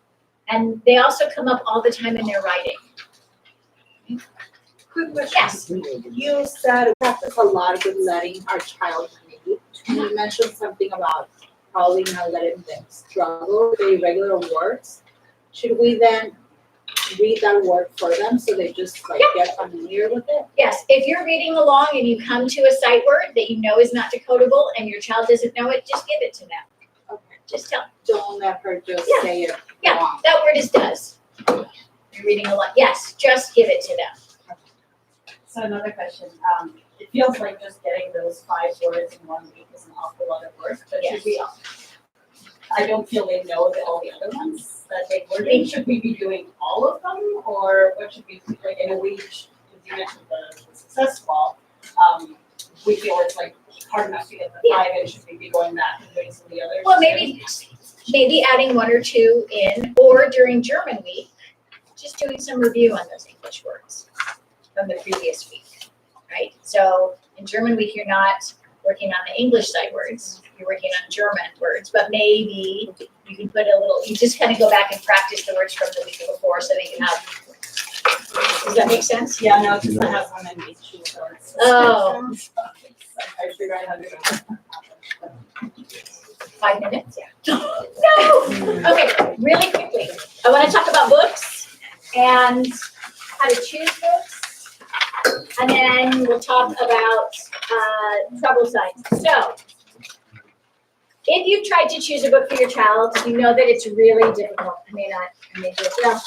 and they also come up all the time in their writing. Quick question. Yes. You said we practice a lot with letting our child read. You mentioned something about probably not letting them struggle with the irregular words. Should we then read that word for them so they just like get familiar with it? Yes, if you're reading along and you come to a sight word that you know is not decodable and your child doesn't know it, just give it to them. Okay. Just tell them, Don't let her just Yeah. say it yeah, wrong. that word is does. You're reading a lot, yes, just give it to them. So another question, it feels like just getting those 5 words in 1 week is an awful lot of work, but should we, I don't feel they know all the other ones that they were doing. Should we be doing all of them, or what should we, like, in a week, because you mentioned the success wall, we feel it's like hard enough to get the 5 in, should we be going back and doing some of the others? Well, maybe adding 1 or 2 in, or during German week, just doing some review on those English words from the previous week, right? So in German week, you're not working on the English sight words, you're working on German words, but maybe you can put a little, you just kind of go back and practice the words from the week before so that you have, does that make sense? Yeah, no, because I have one in each, so it's. Oh. I figured I had it. 5 minutes? Yeah. No! Okay, really quickly, I want to talk about books and how to choose books. And then we'll talk about trouble signs. So, if you've tried to choose a book for your child, you know that it's really difficult. I may do it well.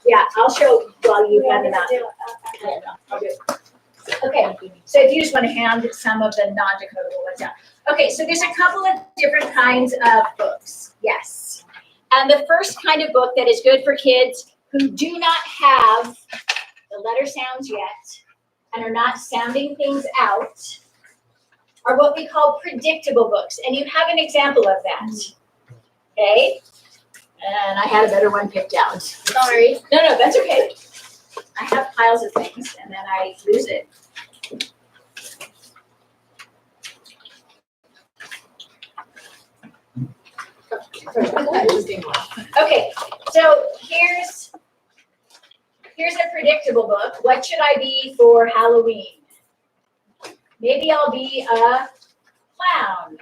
Yeah, I'll show while you hand it out. Yeah, I'll do it. Okay, so if you just want to hand some of the non-decodable ones out. Okay, so there's a couple of different kinds of books, yes. And the first kind of book that is good for kids who do not have the letter sounds yet and are not sounding things out are what we call predictable books. And you have an example of that, okay? And I had a better one picked out. Sorry. No, that's okay. I have piles of things and then I lose it. Okay, so here's a predictable book. What should I be for Halloween? Maybe I'll be a clown.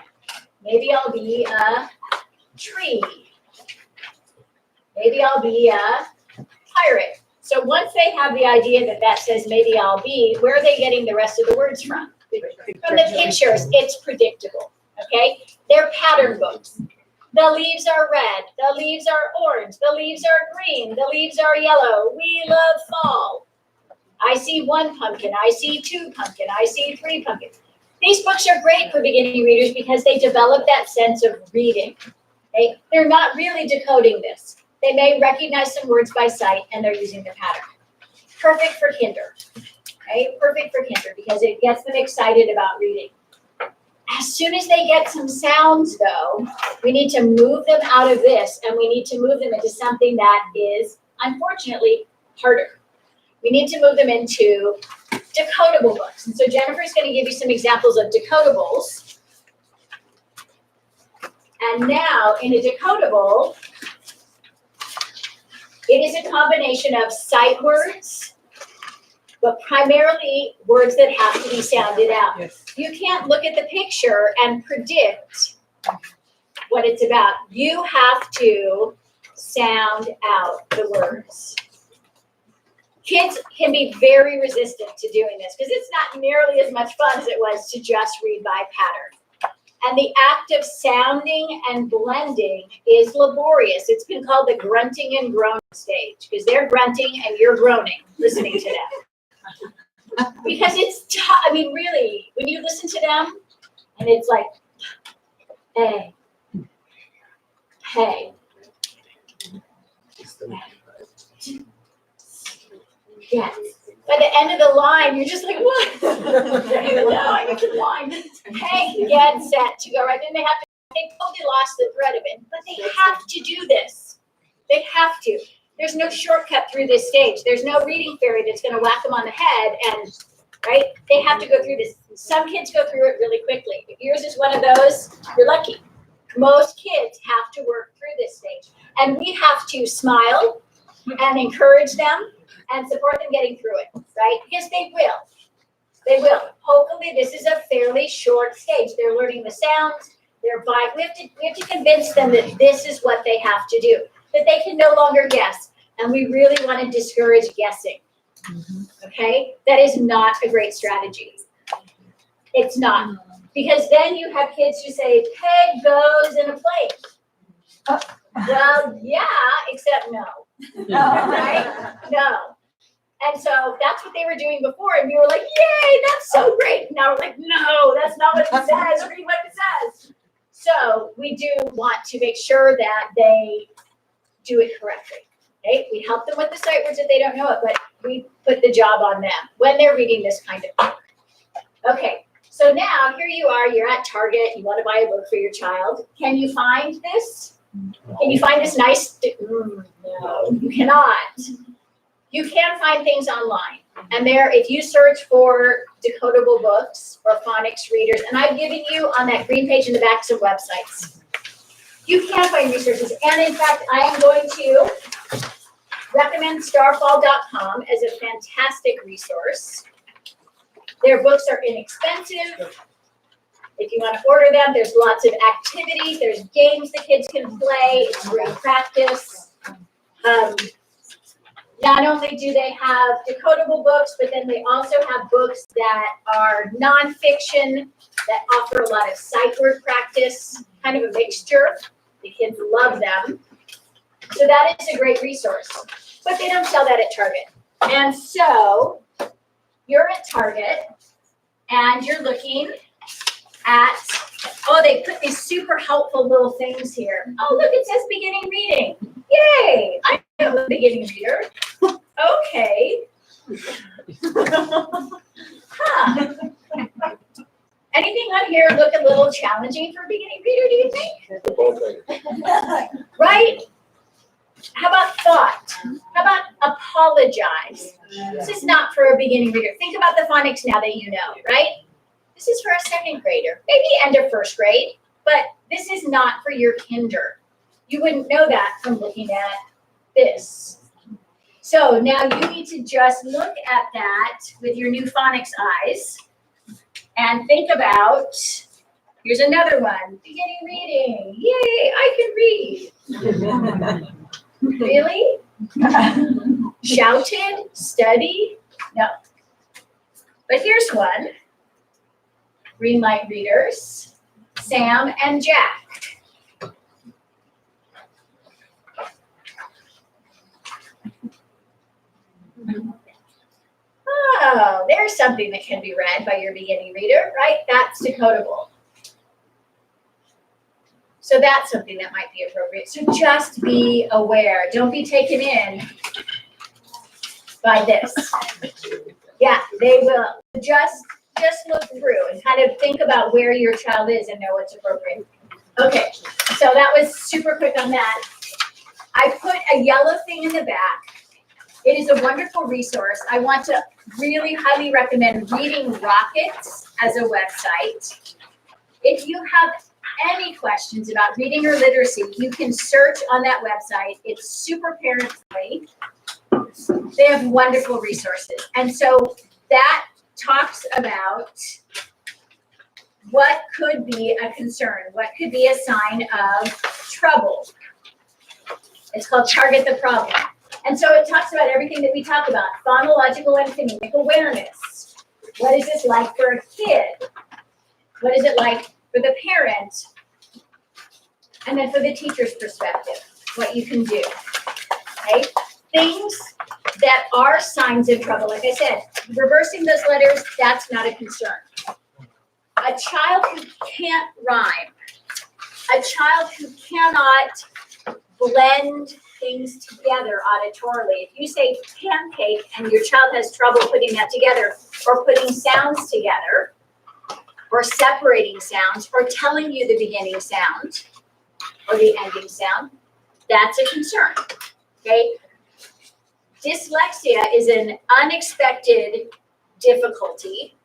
Maybe I'll be a tree. Maybe I'll be a pirate. So once they have the idea that that says maybe I'll be, where are they getting the rest of the words from? From the pictures. It's predictable, okay? They're pattern books. The leaves are red. The leaves are orange. The leaves are green. The leaves are yellow. We love fall. I see 1 pumpkin. I see 2 pumpkin. I see 3 pumpkin. These books are great for beginning readers because they develop that sense of reading. Okay? They're not really decoding this. They may recognize some words by sight and they're using the pattern. Perfect for kinder. Okay? Perfect for kinder because it gets them excited about reading. As soon as they get some sounds, though, we need to move them out of this and we need to move them into something that is, unfortunately, harder. We need to move them into decodable books. And so Jennifer's going to give you some examples of decodables. And now, in a decodable, it is a combination of sight words, but primarily words that have to be sounded out. Yes. You can't look at the picture and predict what it's about. You have to sound out the words. Kids can be very resistant to doing this because it's not nearly as much fun as it was to just read by pattern. And the act of sounding and blending is laborious. It's been called the grunting and groaning stage because they're grunting and you're groaning listening to them. Because it's tough. I mean, really, when you listen to them and it's like, hey, yes. By the end of the line, you're just like, what? I don't even know. I get to the line. Hey, get set to go right. Then they have to they totally lost the thread of it, but they have to do this. They have to. There's no shortcut through this stage. There's no reading fairy that's gonna whack them on the head and, right? They have to go through this. Some kids go through it really quickly. If yours is one of those, you're lucky. Most kids have to work through this stage. And we have to smile and encourage them and support them getting through it, right? Because they will. They will. Hopefully, this is a fairly short stage. They're learning the sounds. We have to convince them that this is what they have to do, that they can no longer guess. And we really want to discourage guessing. Okay? That is not a great strategy. It's not. Because then you have kids who say, peg goes in a plate. Well, yeah, except no. Right? No. And so that's what they were doing before, and we were like, yay, that's so great. Now we're like, no, that's not what it says. Read what it says. So we do want to make sure that they do it correctly. Okay? We help them with the sight words if they don't know it, but we put the job on them when they're reading this kind of book. Okay, so now here you are, you're at Target, you want to buy a book for your child. Can you find this? Can you find this nice? No, you cannot. You can find things online. And there, if you search for decodable books or phonics readers, and I've given you on that green page in the back some websites, you can find resources. And in fact, I am going to recommend starfall.com as a fantastic resource. Their books are inexpensive. If you want to order them, there's lots of activities. There's games the kids can play. It's great practice. Not only do they have decodable books, but then they also have books that are nonfiction that offer a lot of sight word practice, kind of a mixture. The kids love them. So that is a great resource. But they don't sell that at Target. And so you're at Target and you're looking at, oh, they put these super helpful little things here. Oh, look, it says beginning reading. Yay, I know a beginning reader. Okay. Huh. Anything on here look a little challenging for a beginning reader, do you think? The whole thing. Right? How about thought? How about apologize? This is not for a beginning reader. Think about the phonics now that you know, right? This is for a second grader, maybe end of first grade, but this is not for your kinder. You wouldn't know that from looking at this. So now you need to just look at that with your new phonics eyes and think about, here's another one, beginning reading. Yay, I can read. Really? Shouted? Study? No. But here's one. Green light readers, Sam and Jack. Oh, there's something that can be read by your beginning reader, right? That's decodable. So that's something that might be appropriate. So just be aware. Don't be taken in by this. Yeah, they will. Just look through and kind of think about where your child is and know what's appropriate. Okay, so that was super quick on that. I put a yellow thing in the back. It is a wonderful resource. I want to really highly recommend Reading Rockets as a website. If you have any questions about reading or literacy, you can search on that website. It's super parent-friendly. They have wonderful resources. And so that talks about what could be a concern, what could be a sign of trouble. It's called Target the Problem. And so it talks about everything that we talk about, phonological and phonemic awareness. What is this like for a kid? What is it like for the parent? And then for the teacher's perspective, what you can do, right? Things that are signs of trouble. Like I said, reversing those letters, that's not a concern. A child who can't rhyme, a child who cannot blend things together auditorily. If you say pancake and your child has trouble putting that together or putting sounds together, or separating sounds, or telling you the beginning sound or the ending sound, that's a concern, okay? Dyslexia is an unexpected difficulty.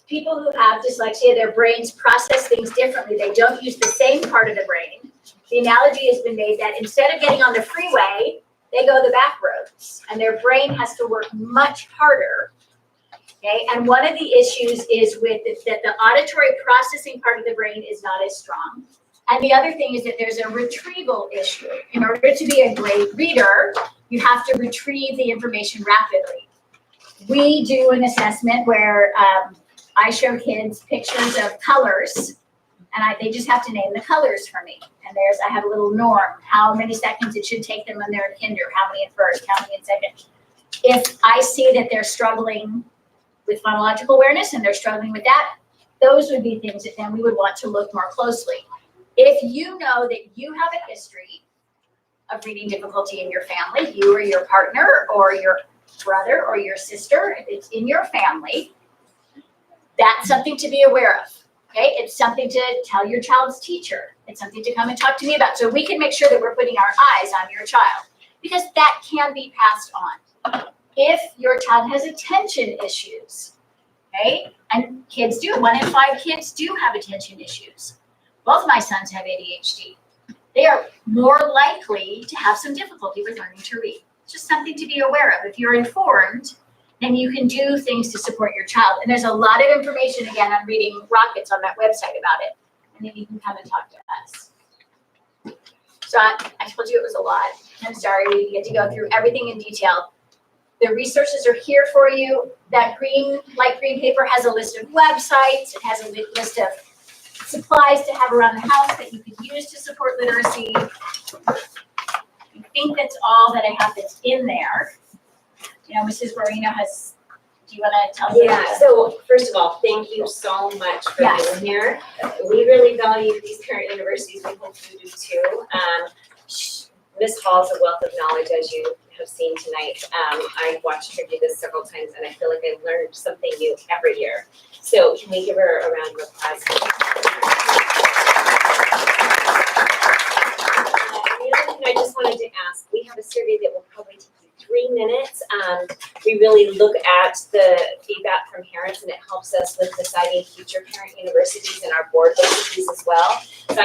People who have dyslexia, their brains process things differently. They don't use the same part of the brain. The analogy has been made that instead of getting on the freeway, they go the back roads, and their brain has to work much harder. Okay, and one of the issues is with that the auditory processing part of the brain is not as strong. And the other thing is that there's a retrieval issue. In order to be a great reader, you have to retrieve the information rapidly. We do an assessment where I show kids pictures of colors, and they just have to name the colors for me. And I have a little norm, how many seconds it should take them when they're in kinder, how many in first, how many in second. If I see that they're struggling with phonological awareness and they're struggling with that, those would be things that then we would want to look more closely. If you know that you have a history of reading difficulty in your family, you or your partner or your brother or your sister, if it's in your family, that's something to be aware of, okay? It's something to tell your child's teacher. It's something to come and talk to me about, so we can make sure that we're putting our eyes on your child, because that can be passed on. If your child has attention issues, okay? And kids do, 1 in 5 kids do have attention issues. Both my sons have ADHD. They are more likely to have some difficulty with learning to read. It's just something to be aware of. If you're informed, then you can do things to support your child. And there's a lot of information, again, on Reading Rockets on that website about it. And then you can come and talk to us. So I told you it was a lot. I'm sorry, we get to go through everything in detail. The resources are here for you. That light green paper has a list of websites. It has a list of supplies to have around the house that you could use to support literacy. I think that's all that I have that's in there. You know, Mrs. Moreno do you want to tell us? Yeah, so first of all, thank you so much for Yes. being here. We really value these parent universities, we hope you do too. Ms. Hall is a wealth of knowledge, as you have seen tonight. I've watched her do this several times, and I feel like I learned something new every year. So can we give her a round of applause? The other thing I just wanted to ask, we have a survey that will probably take you 3 minutes. We really look at the feedback from parents, and it helps us with deciding future parent universities, and our board looks at these as well. So